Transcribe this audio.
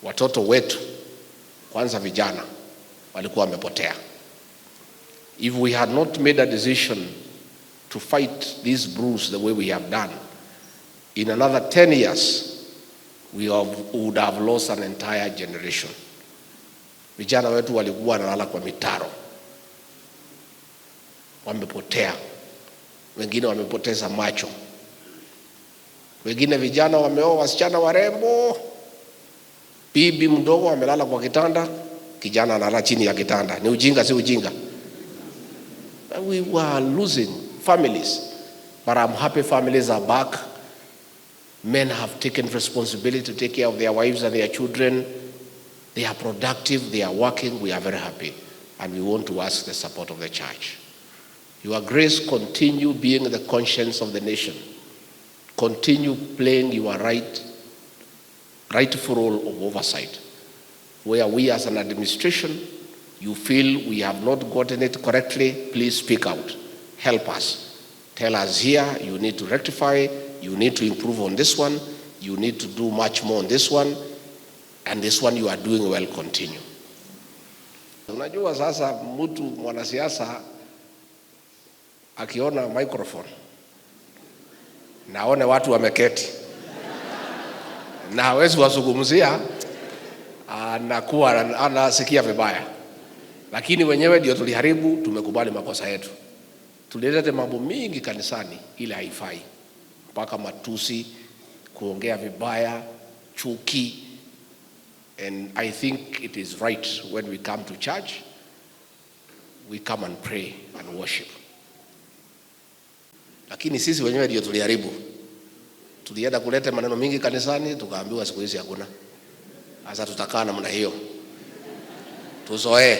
watoto wetu, kwanza vijana, walikuwa wamepotea. If we had not made a decision to fight this bruise the way we have done, in another 10 years, we would have lost an entire generation. Vijana wetu walikuwa wanalala kwa mitaro, wamepotea. Wengine wamepoteza macho. Wengine vijana wameoa wasichana warembo, bibi mdogo amelala kwa kitanda, kijana analala chini ya kitanda. Ni ujinga, si ujinga? We were losing families, but I'm happy families are back. Men have taken responsibility to take care of their wives and their children. They are productive, they are working. We are very happy, and we want to ask the support of the church. Your grace, continue being the conscience of the nation. Continue playing your rightful role of oversight. Where we as an administration, you feel we have not gotten it correctly, please speak out. Help us. Tell us here, you need to rectify, you need to improve on this one, you need to do much more on this one, and this one you are doing well, continue. Unajua sasa mtu mwanasiasa akiona microphone, naone watu wameketi, na hawezi wazungumzia, anakuwa anasikia vibaya. Lakini wenyewe ndio tuliharibu, tumekubali makosa yetu. Tulileta mambo mingi kanisani ile haifai. Mpaka matusi, kuongea vibaya, chuki. And I think it is right when we come to church, we come and pray and worship. Lakini sisi wenyewe ndio tuliharibu. Tulienda kuleta maneno mingi kanisani, tukaambiwa siku hizi hakuna. Sasa tutakaa namna hiyo. Tuzoee.